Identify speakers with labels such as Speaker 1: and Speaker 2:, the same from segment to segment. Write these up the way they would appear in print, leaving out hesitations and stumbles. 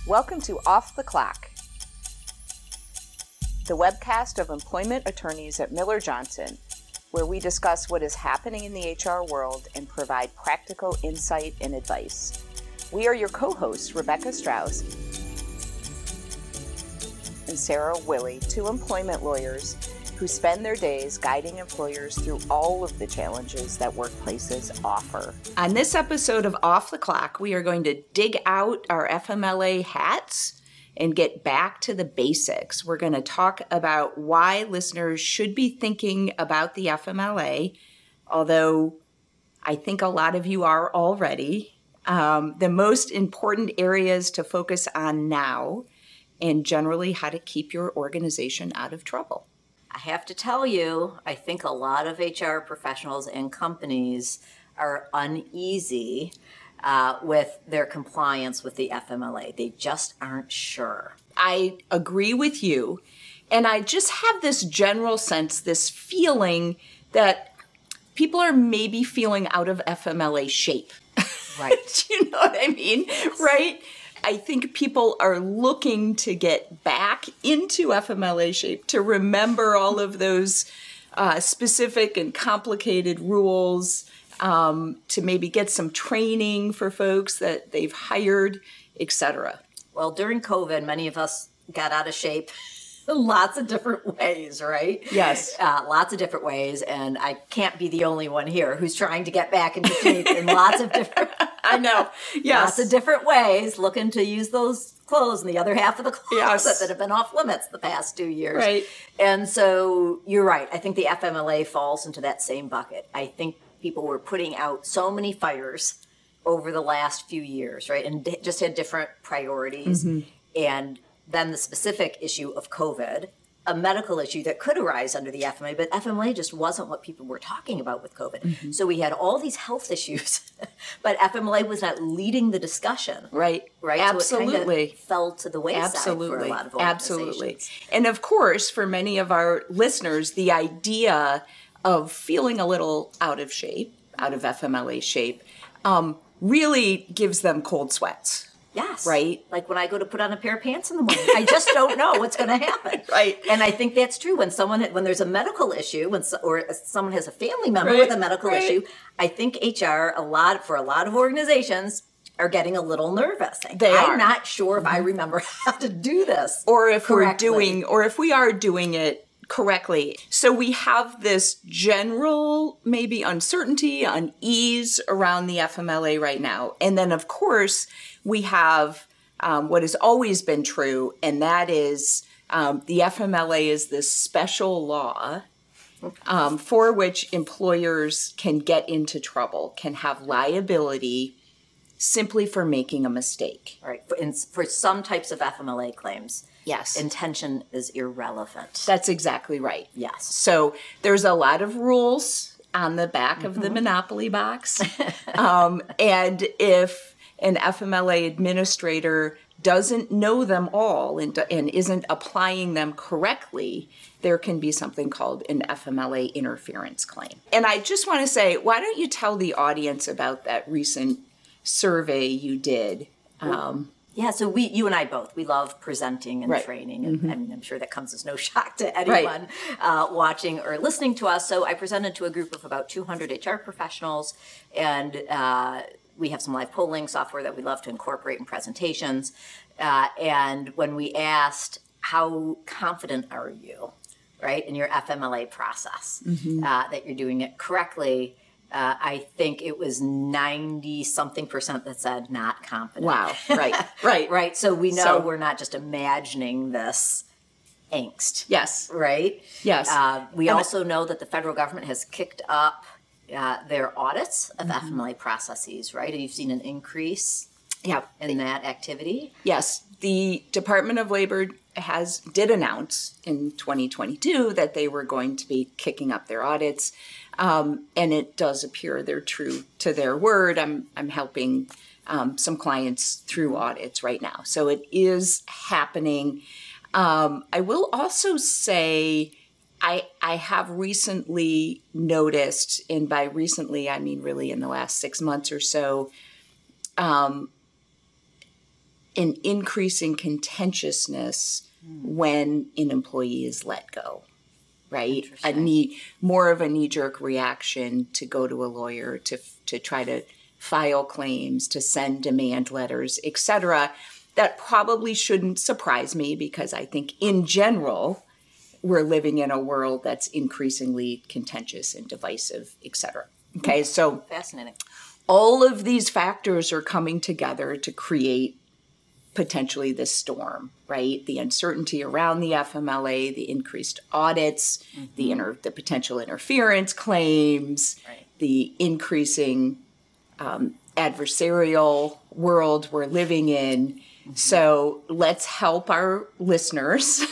Speaker 1: Welcome to Off the Clock, the webcast of employment attorneys at Miller Johnson, where we discuss what is happening in the HR world and provide practical insight and advice. We are your co-hosts, Rebecca Strauss and Sarah Willey, two employment lawyers who spend their days guiding employers through all of the challenges that workplaces offer. On this episode of Off the Clock, we are going to dig out our FMLA hats and get back to the basics. We're going to talk about why listeners should be thinking about the FMLA, although I think a lot of you are already. The most important areas to focus on now, and generally how to keep your organization out of trouble.
Speaker 2: I have to tell you, I think a lot of HR professionals and companies are uneasy with their compliance with the FMLA. They just aren't sure.
Speaker 1: I agree with you. And I just have this general sense, this feeling that people are maybe feeling out of FMLA shape.
Speaker 2: Right.
Speaker 1: Do you know what I mean? Yes. Right? I think people are looking to get back into FMLA shape, to remember all of those specific and complicated rules, to maybe get some training for folks that they've hired, etc.
Speaker 2: Well, during COVID, many of us got out of shape in lots of different ways, right?
Speaker 1: Yes.
Speaker 2: Lots of different ways, and I can't be the only one here who's trying to get back into shape in lots of different
Speaker 1: I know. Yes.
Speaker 2: Lots of different ways, looking to use those clothes in the other half of the closet that have been off limits the past 2 years.
Speaker 1: Right.
Speaker 2: And so you're right. I think the FMLA falls into that same bucket. I think people were putting out so many fires over the last few years, right? And just had different priorities. Mm-hmm. And then the specific issue of COVID, a medical issue that could arise under the FMLA, but FMLA just wasn't what people were talking about with COVID. Mm-hmm. So we had all these health issues, but FMLA was not leading the discussion.
Speaker 1: Right.
Speaker 2: Right.
Speaker 1: Absolutely.
Speaker 2: So it kind of fell to the wayside for a lot of organizations.
Speaker 1: Absolutely. And of course, for many of our listeners, the idea of feeling a little out of shape, out of FMLA shape, really gives them cold sweats.
Speaker 2: Yes.
Speaker 1: Right.
Speaker 2: Like when I go to put on a pair of pants in the morning, I just don't know what's going to happen.
Speaker 1: Right.
Speaker 2: And I think that's true when there's a medical issue, or someone has a family member with a medical issue. I think HR, for a lot of organizations, are getting a little nervous. I'm not sure if I remember how to do this,
Speaker 1: or if we are doing it correctly. So we have this general maybe uncertainty, unease around the FMLA right now. And then, of course, we have what has always been true, and that is the FMLA is this special law for which employers can get into trouble, can have liability simply for making a mistake.
Speaker 2: Right. For some types of FMLA claims.
Speaker 1: Yes.
Speaker 2: Intention is irrelevant.
Speaker 1: That's exactly right.
Speaker 2: Yes.
Speaker 1: So there's a lot of rules on the back of the Monopoly box. And if an FMLA administrator doesn't know them all and isn't applying them correctly, there can be something called an FMLA interference claim. And I just want to say, why don't you tell the audience about that recent survey you did?
Speaker 2: Yeah, so you and I both, we love presenting and training, and I mean, I'm sure that comes as no shock to anyone watching or listening to us. So I presented to a group of about 200 HR professionals, and we have some live polling software that we love to incorporate in presentations. And when we asked, how confident are you, right, in your FMLA process, that you're doing it correctly, I think it was 90-something% that said not confident.
Speaker 1: Wow. Right.
Speaker 2: Right. So we know we're not just imagining this angst.
Speaker 1: Yes.
Speaker 2: Right?
Speaker 1: Yes.
Speaker 2: We also know that the federal government has kicked up their audits of FMLA processes, right? Have you seen an increase in that activity?
Speaker 1: Yes. The Department of Labor did announce in 2022 that they were going to be kicking up their audits. And it does appear they're true to their word. I'm helping some clients through audits right now. So it is happening. I will also say I have recently noticed, and by recently I mean really in the last 6 months or so, an increase in contentiousness when an employee is let go, right? More of a knee-jerk reaction to go to a lawyer, to try to file claims, to send demand letters, etc. That probably shouldn't surprise me, because I think in general, we're living in a world that's increasingly contentious and divisive, etc. Okay, so
Speaker 2: fascinating.
Speaker 1: All of these factors are coming together to create potentially this storm, right? The uncertainty around the FMLA, the increased audits, the potential interference claims, the increasing adversarial world we're living in. So let's help our listeners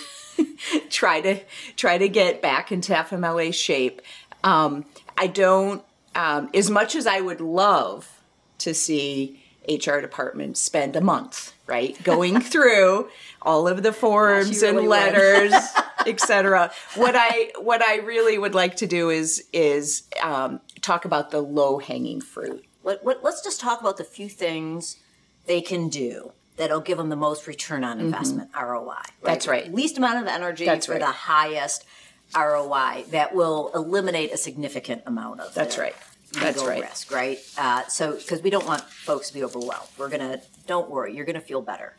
Speaker 1: try to get back into FMLA shape. I don't, as much as I would love to see HR departments spend a month, right, going through all of the forms and letters, etc. What I really would like to do is talk about the low-hanging fruit.
Speaker 2: Let's just talk about the few things they can do that'll give them the most return on investment, ROI. Right?
Speaker 1: That's right.
Speaker 2: Least amount of energy for the highest ROI that will eliminate a significant amount of legal risk, right? So, because we don't want folks to be overwhelmed. Don't worry, you're gonna feel better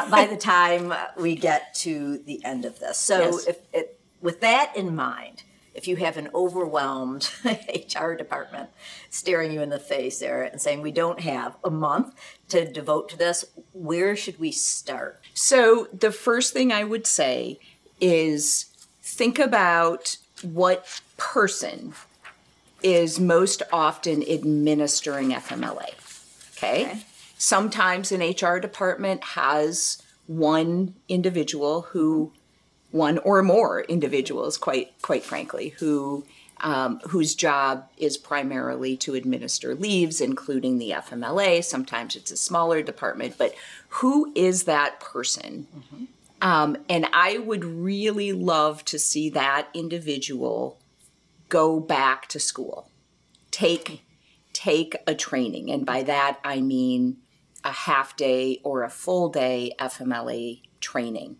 Speaker 2: by the time we get to the end of this. So with that in mind, if you have an overwhelmed HR department staring you in the face there and saying, we don't have a month to devote to this, where should we start?
Speaker 1: So the first thing I would say is think about what person is most often administering FMLA, okay? Sometimes an HR department has one or more individuals, quite frankly, whose job is primarily to administer leaves, including the FMLA. Sometimes it's a smaller department, but who is that person? And I would really love to see that individual go back to school, take a training. And by that, I mean a half day or a full day FMLA training.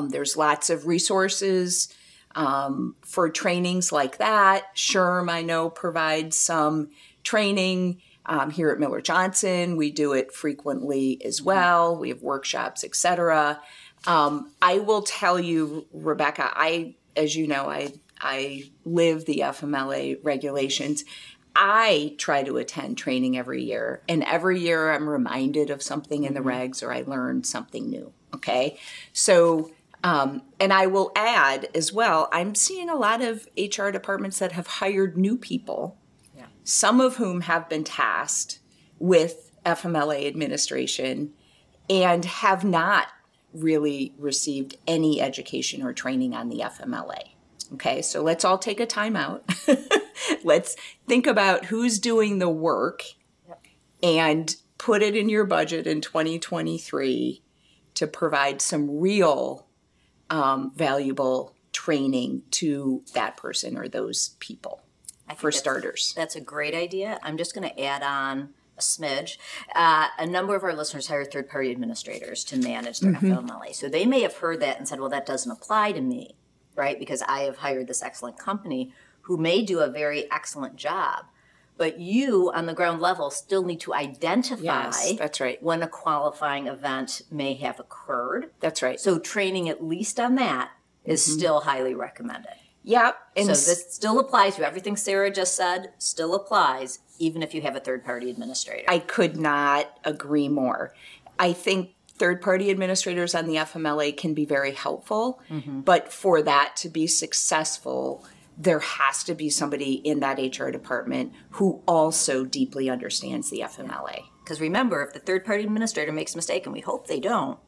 Speaker 1: There's lots of resources for trainings like that. SHRM, I know, provides some training. Here at Miller Johnson, we do it frequently as well. We have workshops, etc. I will tell you, Rebecca, as you know, I live the FMLA regulations. I try to attend training every year, and every year I'm reminded of something in the regs, or I learn something new, okay? So, and I will add as well, I'm seeing a lot of HR departments that have hired new people, some of whom have been tasked with FMLA administration and have not really received any education or training on the FMLA. Okay, so let's all take a time out. Let's think about who's doing the work and put it in your budget in 2023 to provide some real valuable training to that person or those people, for starters.
Speaker 2: That's a great idea. I'm just going to add on a smidge. A number of our listeners hire third-party administrators to manage their FMLA. So they may have heard that and said, well, that doesn't apply to me, right? Because I have hired this excellent company who may do a very excellent job. But you, on the ground level, still need to identify when a qualifying event may have occurred.
Speaker 1: That's right.
Speaker 2: So training at least on that is still highly recommended.
Speaker 1: Yep.
Speaker 2: And so this still applies to everything Sarah just said, still applies, even if you have a third-party administrator.
Speaker 1: I could not agree more. I think third-party administrators on the FMLA can be very helpful, but for that to be successful, there has to be somebody in that HR department who also deeply understands the FMLA.
Speaker 2: Because remember, if the third-party administrator makes a mistake, and we hope they don't,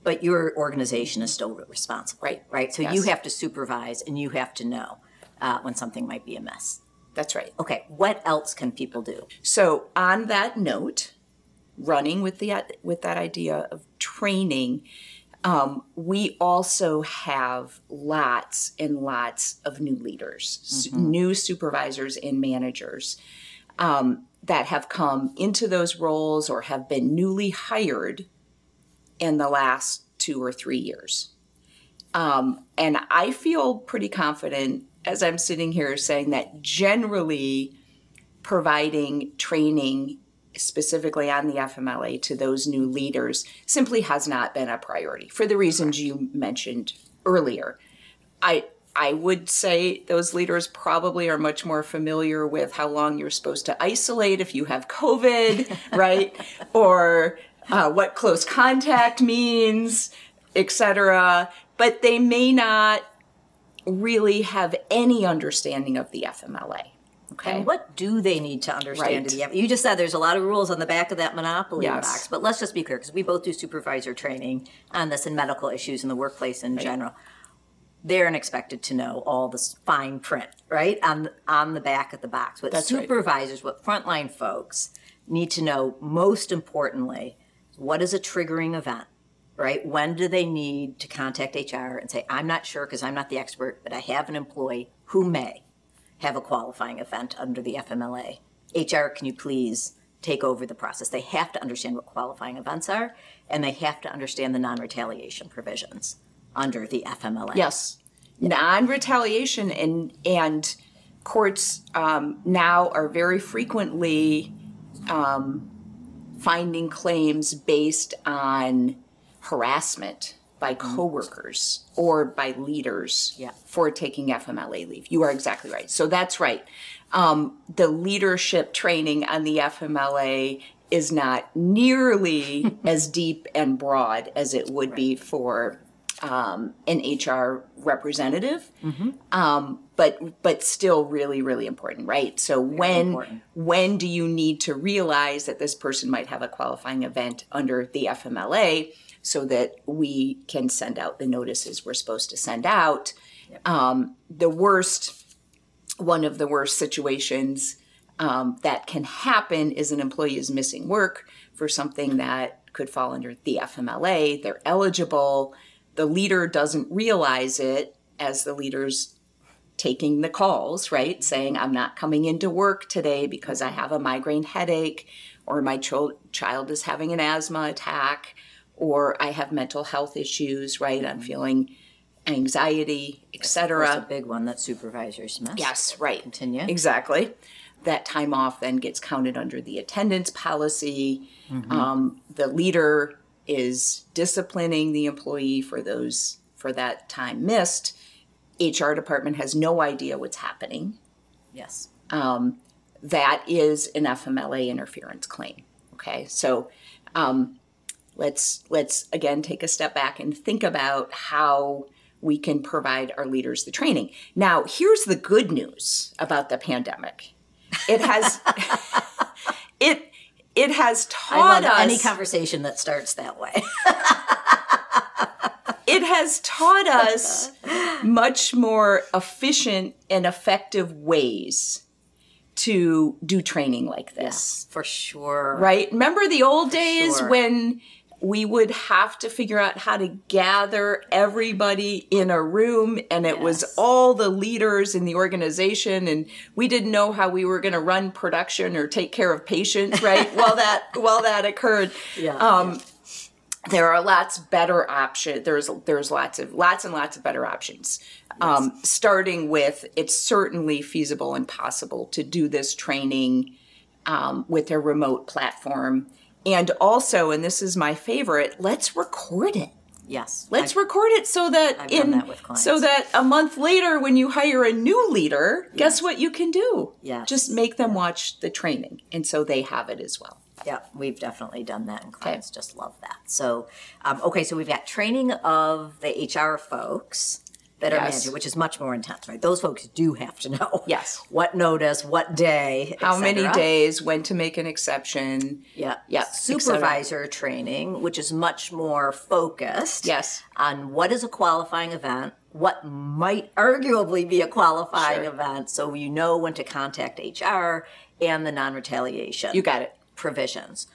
Speaker 2: but your organization is still responsible, right? So you have to supervise and you have to know when something might be amiss.
Speaker 1: That's right.
Speaker 2: Okay, what else can people do?
Speaker 1: So on that note, running with that idea of training, we also have lots and lots of new leaders, new supervisors and managers that have come into those roles or have been newly hired in the last 2 or 3 years. And I feel pretty confident as I'm sitting here saying that generally providing training specifically on the FMLA to those new leaders simply has not been a priority for the reasons you mentioned earlier. I would say those leaders probably are much more familiar with how long you're supposed to isolate if you have COVID, right? Or what close contact means, etc. But they may not really have any understanding of the FMLA. Okay.
Speaker 2: And what do they need to understand?
Speaker 1: Right.
Speaker 2: You just said there's a lot of rules on the back of that Monopoly
Speaker 1: Yes.
Speaker 2: box, but let's just be clear, because we both do supervisor training on this and medical issues in the workplace in general. They're expected to know all the fine print, right, on the back of the box. But
Speaker 1: That's
Speaker 2: supervisors, what frontline folks need to know most importantly, what is a triggering event, right? When do they need to contact HR and say, I'm not sure because I'm not the expert, but I have an employee who may have a qualifying event under the FMLA. HR, can you please take over the process? They have to understand what qualifying events are, and they have to understand the non-retaliation provisions under the FMLA.
Speaker 1: Yes. Non-retaliation and courts now are very frequently finding claims based on harassment by coworkers or by leaders for taking FMLA leave. You are exactly right. So that's right. The leadership training on the FMLA is not nearly as deep and broad as it would be for an HR representative, but still really, really important, right? So when do you need to realize that this person might have a qualifying event under the FMLA so that we can send out the notices we're supposed to send out? One of the worst situations that can happen is an employee is missing work for something that could fall under the FMLA. They're eligible. The leader doesn't realize it as the leader's taking the calls, right? Saying, I'm not coming into work today because I have a migraine headache, or my child is having an asthma attack, or I have mental health issues, right? I'm feeling anxiety, etc.
Speaker 2: That's a big one that supervisors miss.
Speaker 1: Yes, right.
Speaker 2: Continue.
Speaker 1: Exactly. That time off then gets counted under the attendance policy. The leader is disciplining the employee for that time missed. HR department has no idea what's happening.
Speaker 2: Yes.
Speaker 1: That is an FMLA interference claim. Okay, so let's again take a step back and think about how we can provide our leaders the training. Now, here's the good news about the pandemic. It has it has taught us
Speaker 2: any conversation that starts that way.
Speaker 1: It has taught us much more efficient and effective ways to do training like this.
Speaker 2: Yes, for sure.
Speaker 1: Right? Remember the old days when we would have to figure out how to gather everybody in a room, and it was all the leaders in the organization, and we didn't know how we were going to run production or take care of patients, right? while that occurred. There are lots better options. There's lots and lots of better options. Starting with, it's certainly feasible and possible to do this training with a remote platform. And also, and this is my favorite, let's record it.
Speaker 2: Yes.
Speaker 1: Let's record it so that a month later when you hire a new leader, guess what you can do?
Speaker 2: Yes.
Speaker 1: Just make them watch the training, and so they have it as well.
Speaker 2: Yeah, we've definitely done that, and clients just love that. So, so we've got training of the HR folks that are managing, which is much more intense, right? Those folks do have to know what notice, what day,
Speaker 1: how many days, when to make an exception.
Speaker 2: Supervisor training, which is much more focused on what is a qualifying event, what might arguably be a qualifying event, so you know when to contact HR, and the non-retaliation.
Speaker 1: You got it.
Speaker 2: Provisions.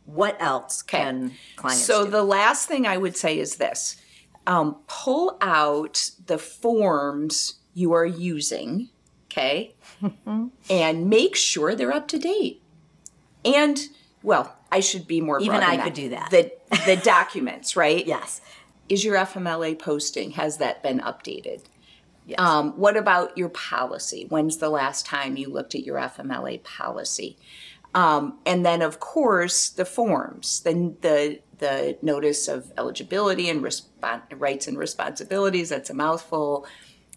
Speaker 2: What else can clients do?
Speaker 1: So the last thing I would say is this. Pull out the forms you are using, and make sure they're up to date. And, well, I should be more broad
Speaker 2: Even
Speaker 1: than
Speaker 2: I
Speaker 1: that.
Speaker 2: could do that.
Speaker 1: The documents, right?
Speaker 2: Yes.
Speaker 1: Is your FMLA posting, has that been updated?
Speaker 2: Yes.
Speaker 1: What about your policy? When's the last time you looked at your FMLA policy? And then, of course, the forms, the notice of eligibility and rights and responsibilities, that's a mouthful,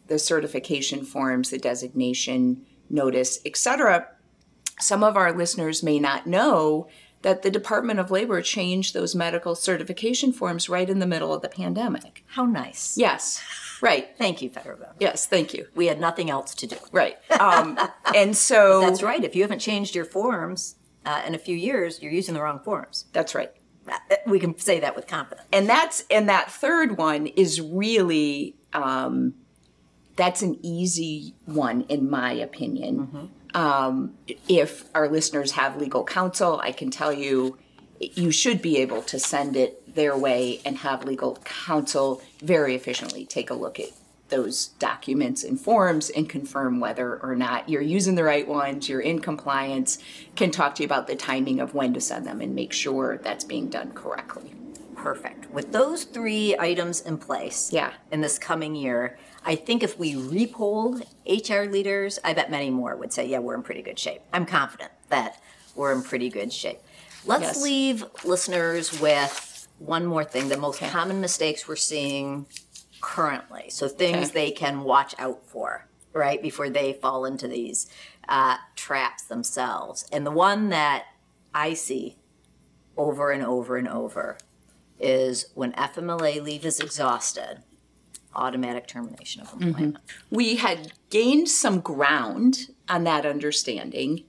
Speaker 1: the certification forms, the designation notice, etc. Some of our listeners may not know that the Department of Labor changed those medical certification forms right in the middle of the pandemic.
Speaker 2: How nice.
Speaker 1: Yes, right.
Speaker 2: Thank you, federal government.
Speaker 1: Yes, thank you.
Speaker 2: We had nothing else to do.
Speaker 1: Right. And so...
Speaker 2: That's right. If you haven't changed your forms in a few years, you're using the wrong forms.
Speaker 1: That's right.
Speaker 2: We can say that with confidence.
Speaker 1: And that third one is really, that's an easy one in my opinion. If our listeners have legal counsel, I can tell you, you should be able to send it their way and have legal counsel very efficiently take a look at those documents and forms and confirm whether or not you're using the right ones, you're in compliance, can talk to you about the timing of when to send them and make sure that's being done correctly.
Speaker 2: Perfect. With those 3 items in place in this coming year, I think if we repolled HR leaders, I bet many more would say, yeah, we're in pretty good shape. I'm confident that we're in pretty good shape. Let's leave listeners with one more thing, the most common mistakes we're seeing currently. So things they can watch out for, right, before they fall into these traps themselves. And the one that I see over and over and over is when FMLA leave is exhausted, automatic termination of employment.
Speaker 1: We had gained some ground on that understanding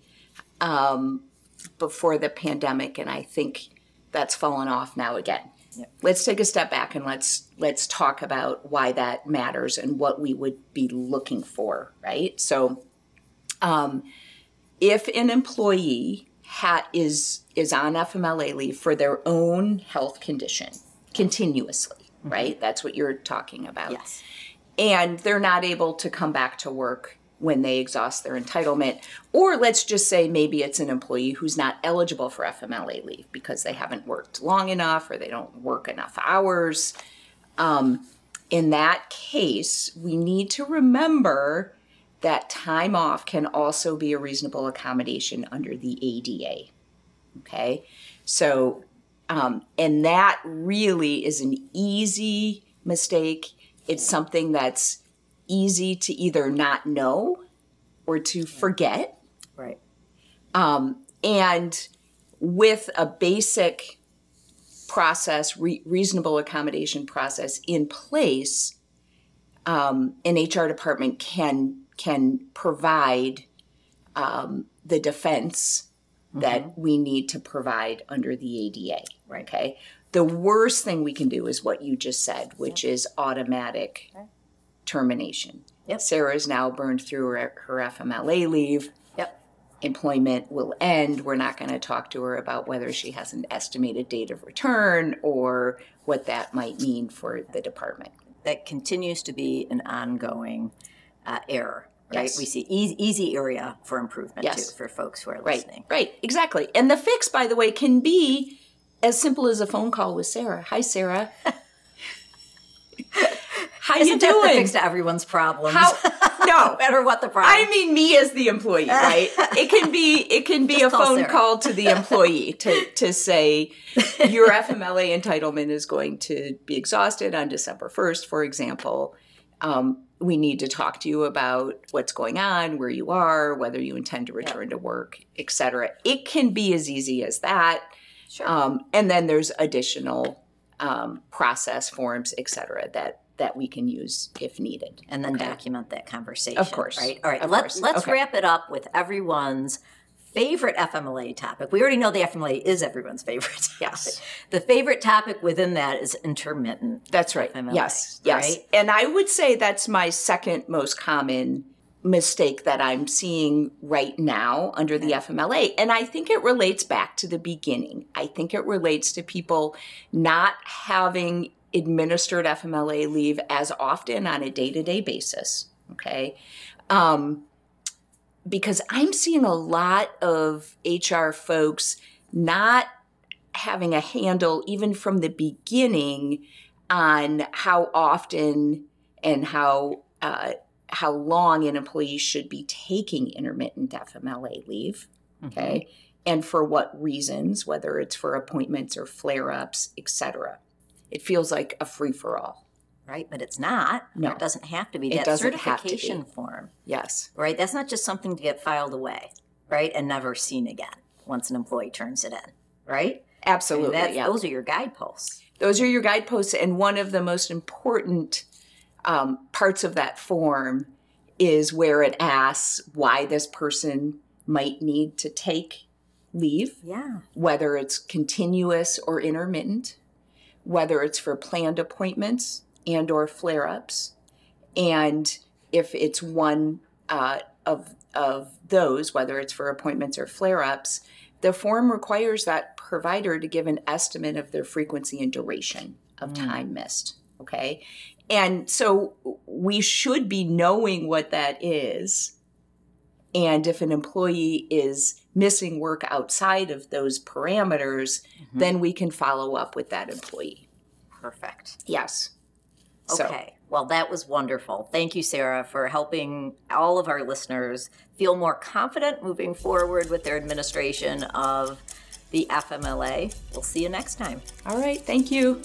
Speaker 1: before the pandemic, and I think that's fallen off now again. Let's take a step back and let's talk about why that matters and what we would be looking for, right? So if an employee is on FMLA leave for their own health condition continuously, right? That's what you're talking about.
Speaker 2: Yes.
Speaker 1: And they're not able to come back to work when they exhaust their entitlement. Or let's just say maybe it's an employee who's not eligible for FMLA leave because they haven't worked long enough or they don't work enough hours. In that case, we need to remember that time off can also be a reasonable accommodation under the ADA. Okay? So, and that really is an easy mistake. It's something that's easy to either not know or to forget.
Speaker 2: Right.
Speaker 1: And with a basic process, reasonable accommodation process in place, an HR department can provide the defense that we need to provide under the ADA.
Speaker 2: Right.
Speaker 1: Okay. The worst thing we can do is what you just said, which is automatic termination.
Speaker 2: Yep.
Speaker 1: Sarah's now burned through her FMLA leave.
Speaker 2: Yep.
Speaker 1: Employment will end. We're not going to talk to her about whether she has an estimated date of return or what that might mean for the department.
Speaker 2: That continues to be an ongoing error, right?
Speaker 1: Yes.
Speaker 2: We see easy area for improvement too for folks who are listening.
Speaker 1: Right, exactly. And the fix, by the way, can be as simple as a phone call with Sarah. Hi, Sarah. How you doing?
Speaker 2: Isn't that the fix to everyone's problems? No matter what the problem.
Speaker 1: I mean, me as the employee, right? It can be a phone call to the employee to say your FMLA entitlement is going to be exhausted on December 1st, for example. We need to talk to you about what's going on, where you are, whether you intend to return to work, et cetera. It can be as easy as that.
Speaker 2: Sure.
Speaker 1: And then there's additional process forms, et cetera, that we can use if needed.
Speaker 2: And then document that conversation.
Speaker 1: Of course.
Speaker 2: Right? All right, let's wrap it up with everyone's favorite FMLA topic. We already know the FMLA is everyone's favorite topic.
Speaker 1: Yes.
Speaker 2: The favorite topic within that is intermittent.
Speaker 1: That's right.
Speaker 2: FMLA,
Speaker 1: yes.
Speaker 2: Right?
Speaker 1: And I would say that's my second most common mistake that I'm seeing right now under the FMLA. And I think it relates back to the beginning. I think it relates to people not having administered FMLA leave as often on a day-to-day basis, okay? Because I'm seeing a lot of HR folks not having a handle, even from the beginning, on how often and how long an employee should be taking intermittent FMLA leave, okay, and for what reasons, whether it's for appointments or flare-ups, etc. It feels like a free-for-all.
Speaker 2: Right, but it's not.
Speaker 1: No.
Speaker 2: It doesn't have to be.
Speaker 1: It
Speaker 2: That
Speaker 1: doesn't have to
Speaker 2: certification
Speaker 1: be.
Speaker 2: form,
Speaker 1: Yes.
Speaker 2: right, that's not just something to get filed away, right, and never seen again once an employee turns it in, right?
Speaker 1: Absolutely, yeah.
Speaker 2: Those are your guideposts.
Speaker 1: Those are your guideposts, and one of the most important parts of that form is where it asks why this person might need to take leave, whether it's continuous or intermittent, whether it's for planned appointments and or flare-ups, and if it's one of those, whether it's for appointments or flare-ups, the form requires that provider to give an estimate of their frequency and duration of time missed, okay? And so we should be knowing what that is. And if an employee is missing work outside of those parameters, then we can follow up with that employee.
Speaker 2: Perfect.
Speaker 1: Yes.
Speaker 2: Okay. Well, that was wonderful. Thank you, Sarah, for helping all of our listeners feel more confident moving forward with their administration of the FMLA. We'll see you next time.
Speaker 1: All right. Thank you.